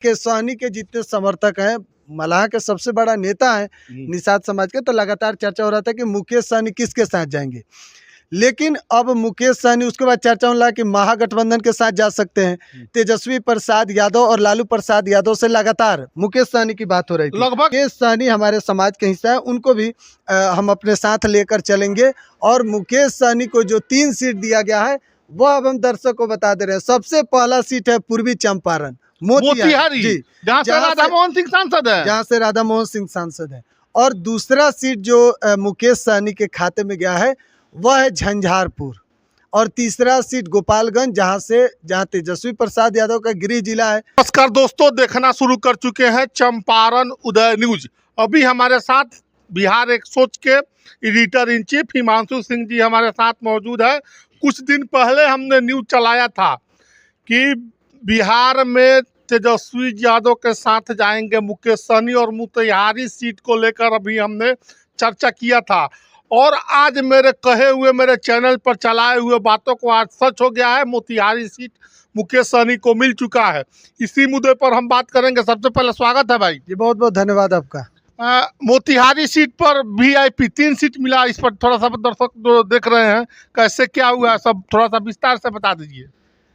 के सोहनी के जितने समर्थक हैं, मलाह के सबसे बड़ा नेता है निषाद समाज के, तो लगातार चर्चा हो रहा था कि मुकेश सहनी किसके साथ जाएंगे। लेकिन अब मुकेश सहनी उसके बाद चर्चा हो रहा कि महागठबंधन के साथ जा सकते हैं। तेजस्वी प्रसाद यादव और लालू प्रसाद यादव से लगातार मुकेश सहनी की बात हो रही थी। लगभग मुकेश सहनी हमारे समाज के हिस्सा है, उनको भी हम अपने साथ लेकर चलेंगे। और मुकेश सहनी को जो 3 सीट दिया गया है वह अब हम दर्शक को बता दे रहे हैं। सबसे पहला सीट है पूर्वी चंपारण मोतिहारी जी, जहाँ से राधा मोहन सिंह सांसद है, जहाँ से राधा मोहन सिंह सांसद है। और दूसरा सीट जो मुकेश सहनी के खाते में गया है वह है झंझारपुर। और तीसरा सीट गोपालगंज, जहाँ तेजस्वी प्रसाद यादव का गृह जिला है। नमस्कार दोस्तों, देखना शुरू कर चुके हैं चंपारण उदय न्यूज। अभी हमारे साथ बिहार एक सोच के editor in chief Himanshu Singh ji हमारे साथ मौजूद है। कुछ दिन पहले हमने न्यूज चलाया था कि बिहार में तेजस्वी यादव के साथ जाएंगे मुकेश सहनी, और मोतिहारी सीट को लेकर अभी हमने चर्चा किया था। और आज मेरे कहे हुए, मेरे चैनल पर चलाए हुए बातों को आज सच हो गया है, मोतिहारी सीट मुकेश सहनी को मिल चुका है। इसी मुद्दे पर हम बात करेंगे। सबसे पहले स्वागत है भाई जी, बहुत बहुत धन्यवाद आपका। मोतिहारी सीट पर VIP 3 सीट मिला, इस पर थोड़ा सा दर्शक जो देख रहे हैं कैसे क्या हुआ है, सब थोड़ा सा विस्तार से बता दीजिए।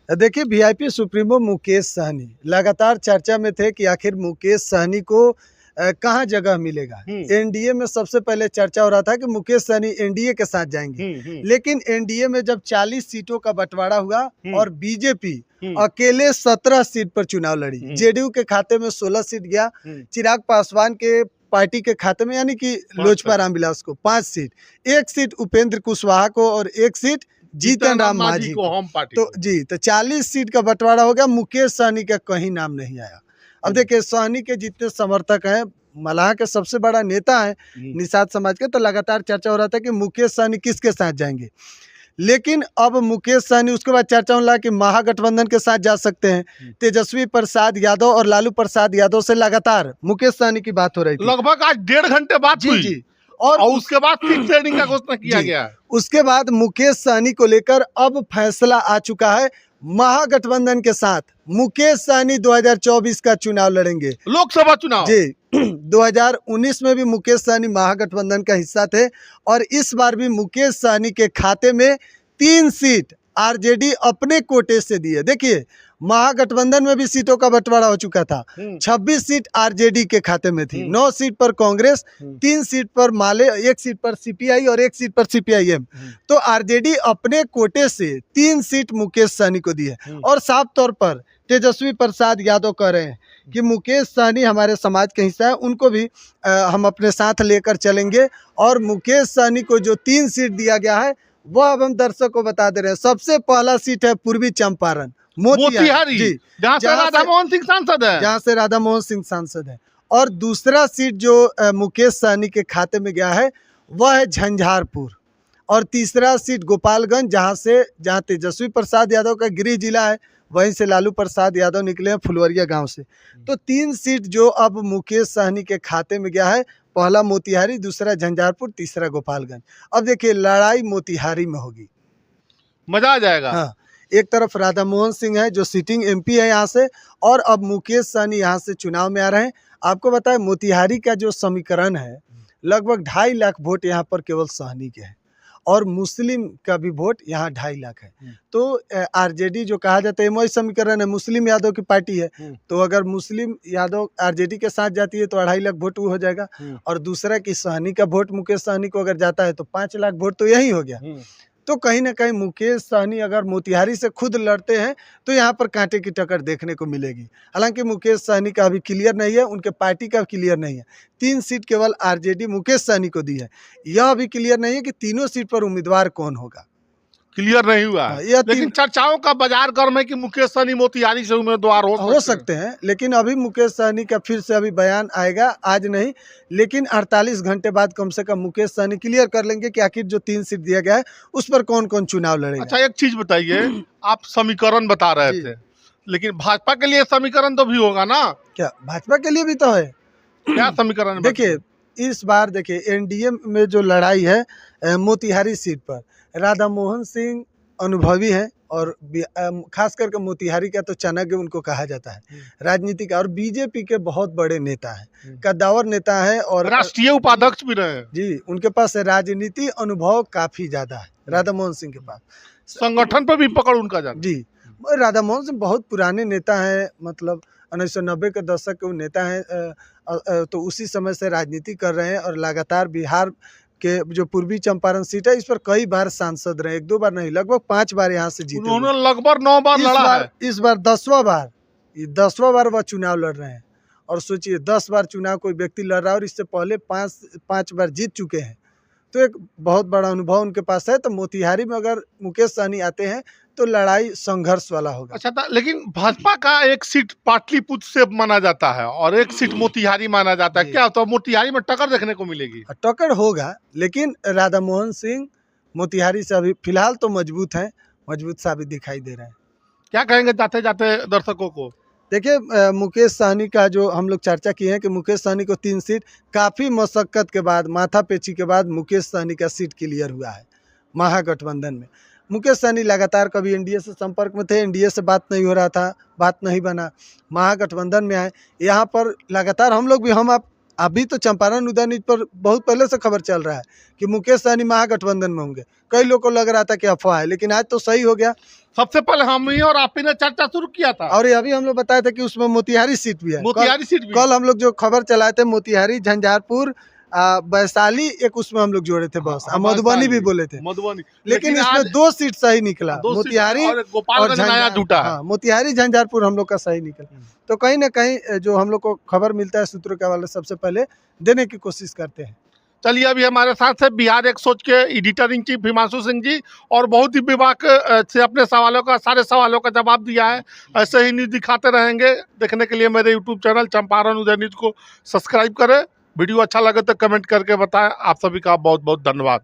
देखिए, VIP सुप्रीमो मुकेश सहनी लगातार चर्चा में थे कि आखिर मुकेश सहनी को कहाँ जगह मिलेगा। NDA में सबसे पहले चर्चा हो रहा था कि मुकेश सहनी NDA के साथ जाएंगे। लेकिन NDA में जब 40 सीटों का बंटवारा हुआ और बीजेपी अकेले 17 सीट पर चुनाव लड़ी, JDU के खाते में 16 सीट गया, चिराग पासवान के पार्टी के खाते में यानी कि लोजपा रामविलास को 5 सीट, 1 सीट उपेंद्र कुशवाहा को और 1 सीट जीतन राम मांझी को, होम पार्टी तो जी, तो 40 सीट का बंटवारा हो गया। मुकेश सहनी का कहीं नाम नहीं आया। अब देखिए, सहनी के जितने समर्थक हैं, मलाह के सबसे बड़ा नेता है निषाद समाज के, तो लगातार चर्चा हो रहा था कि मुकेश सहनी किसके साथ जाएंगे। लेकिन अब मुकेश सहनी उसके बाद चर्चा हो रहा कि महागठबंधन के साथ जा सकते हैं। तेजस्वी प्रसाद यादव और लालू प्रसाद यादव से लगातार मुकेश सहनी की बात हो रही थी। लगभग आज 1.5 घंटे बात हुई जी। और उसके बाद सीट शेयरिंग का घोषणा किया गया। उसके बाद मुकेश सहनी को लेकर अब फैसला आ चुका है। महागठबंधन के साथ मुकेश सहनी 2024 का चुनाव लड़ेंगे, लोकसभा चुनाव जी। 2019 में भी मुकेश सहनी महागठबंधन का हिस्सा थे और इस बार भी मुकेश सहनी के खाते में 3 सीट RJD अपने कोटे से दी है। देखिए, महागठबंधन में भी सीटों का बंटवारा हो चुका था। 26 सीट RJD के खाते में थी, 9 सीट पर कांग्रेस, 3 सीट पर माले, 1 सीट पर CPI और 1 सीट पर CPIM। तो RJD अपने कोटे से 3 सीट मुकेश सहनी को दी है। और साफ तौर पर तेजस्वी प्रसाद यादव कह रहे हैं कि मुकेश सहनी हमारे समाज के हिस्सा है, उनको भी हम अपने साथ लेकर चलेंगे। और मुकेश सहनी को जो 3 सीट दिया गया है वह अब हम दर्शक को बता दे रहे हैं। सबसे पहला सीट है पूर्वी चंपारण मोतिहारी जी, जहाँ से राधा मोहन सिंह सांसद है, जहाँ से राधा मोहन सिंह सांसद है। और दूसरा सीट जो मुकेश सहनी के खाते में गया है वह है झंझारपुर। और तीसरा सीट गोपालगंज, जहाँ तेजस्वी प्रसाद यादव का गृह जिला है, वहीं से लालू प्रसाद यादव निकले हैं फुलवरिया गांव से। तो 3 सीट जो अब मुकेश सहनी के खाते में गया है, पहला मोतिहारी, दूसरा झंझारपुर, तीसरा गोपालगंज। अब देखिए, लड़ाई मोतिहारी में होगी, मजा आ जाएगा। हाँ, एक तरफ राधा मोहन सिंह है जो सिटिंग MP है यहाँ से, और अब मुकेश सहनी यहाँ से चुनाव में आ रहे हैं। आपको बताएं, मोतिहारी का जो समीकरण है, लगभग 2.5 लाख वोट यहाँ पर केवल सहनी के हैं, और मुस्लिम का भी वोट यहाँ 2.5 लाख है। तो RJD जो कहा जाता है, वही समीकरण है, मुस्लिम यादव की पार्टी है। तो अगर मुस्लिम यादव RJD के साथ जाती है तो 2.5 लाख वोट वो हो जाएगा। और दूसरा कि सहनी का वोट मुकेश सहनी को अगर जाता है तो 5 लाख वोट तो यही हो गया। तो कहीं ना कहीं मुकेश सहनी अगर मोतिहारी से खुद लड़ते हैं तो यहाँ पर कांटे की टक्कर देखने को मिलेगी। हालांकि मुकेश सहनी का अभी क्लियर नहीं है, उनके पार्टी का क्लियर नहीं है। 3 सीट केवल RJD मुकेश सहनी को दी है। यह भी क्लियर नहीं है कि तीनों सीट पर उम्मीदवार कौन होगा, क्लियर नहीं हुआ है। लेकिन चर्चाओं का बाजार गर्म है कि मुकेश सहनी मोतिहारी से उम्मीदवार हो सकते हैं। लेकिन अभी मुकेश सहनी का फिर से अभी बयान आएगा, आज नहीं लेकिन 48 घंटे बाद कम से कम मुकेश सहनी क्लियर कर लेंगे कि आखिर जो 3 सीट दिया गया है उस पर कौन कौन चुनाव लड़ेगा। अच्छा, एक चीज बताइए, आप समीकरण बता रहे थे, लेकिन भाजपा के लिए समीकरण तो भी होगा ना? क्या भाजपा के लिए भी तो है? क्या समीकरण? देखिए, इस बार देखिए NDA में जो लड़ाई है मोतिहारी सीट पर, राधा मोहन सिंह अनुभवी हैं और खास करके मोतिहारी का तो चाणक्य उनको कहा जाता है राजनीति का, और बीजेपी के बहुत बड़े नेता हैं, कद्दावर नेता है और राष्ट्रीय उपाध्यक्ष भी रहे हैं। जी, उनके पास राजनीति अनुभव काफ़ी ज़्यादा है राधा मोहन सिंह के पास। संगठन पर भी पकड़ उनका जाता जी, राधा मोहन सिंह बहुत पुराने नेता हैं, मतलब 1990 के दशक के वो नेता हैं, तो उसी समय से राजनीति कर रहे हैं और लगातार बिहार के जो पूर्वी चंपारण सीट है इस पर कई बार सांसद रहे, 1-2 बार नहीं, लगभग 5 बार यहाँ से जीते हुए। उन्होंने लगभग 9 बार लड़ा है। इस बार 10वां बार, ये 10वां बार वह चुनाव लड़ रहे हैं। और सोचिए 10 बार चुनाव कोई व्यक्ति लड़ रहा है और इससे पहले 5 बार जीत चुके हैं, तो एक बहुत बड़ा अनुभव उनके पास है। तो मोतिहारी में अगर मुकेश सहनी आते हैं तो लड़ाई संघर्ष वाला होगा। अच्छा था, लेकिन भाजपा का एक सीट पाटलिपुत्र से माना जाता है और एक सीट मोतिहारी माना जाता है, क्या तो मोतिहारी में टक्कर देखने को मिलेगी? टक्कर होगा, लेकिन राधा मोहन सिंह मोतिहारी से अभी फिलहाल तो मजबूत हैं, मजबूत साबित दिखाई दे रहे हैं। क्या कहेंगे जाते जाते दर्शकों को? देखिए, मुकेश सहनी का जो हम लोग चर्चा किए हैं कि मुकेश सहनी को 3 सीट, काफ़ी मशक्क़त के बाद, माथापेची के बाद मुकेश सहनी का सीट क्लियर हुआ है महागठबंधन में। मुकेश सहनी लगातार कभी एनडीए से संपर्क में थे, एनडीए से बात नहीं हो रहा था, बात नहीं बना, महागठबंधन में आए। यहाँ पर लगातार हम लोग भी, अभी तो चंपारण उदय न्यूज पर बहुत पहले से खबर चल रहा है कि मुकेश सहनी महागठबंधन में होंगे। कई लोगों को लग रहा था कि अफवाह है, लेकिन आज तो सही हो गया। सबसे पहले हम ही और आप ही ने चर्चा शुरू किया था, और अभी हम लोग बताए थे कि उसमें मोतिहारी सीट भी है। मोतिहारी सीट भी। कल हम लोग जो खबर चलाए थे, मोतिहारी, झंझारपुर, वैशाली, एक उसमें हम लोग जोड़े थे बस, मधुबनी भी बोले थे, मधुबनी, लेकिन इसमें 2 सीट सही निकला, मोतिहारी और गोपालगंज नया जुटा है। मोतिहारी झंझारपुर हम लोग का सही निकला। तो कहीं ना कहीं जो हम लोग को खबर मिलता है सूत्रों के हवाले, सबसे पहले देने की कोशिश करते हैं। चलिए, अभी हमारे साथ है बिहार एक सोच के editor in chief Himanshu Singh ji, और बहुत ही विभाग से अपने सारे सवालों का जवाब दिया है। ऐसे ही न्यूज दिखाते रहेंगे। देखने के लिए मेरे यूट्यूब चैनल चंपारण उदय न्यूज को सब्सक्राइब करें। वीडियो अच्छा लगे तो कमेंट करके बताएं। आप सभी का बहुत बहुत धन्यवाद।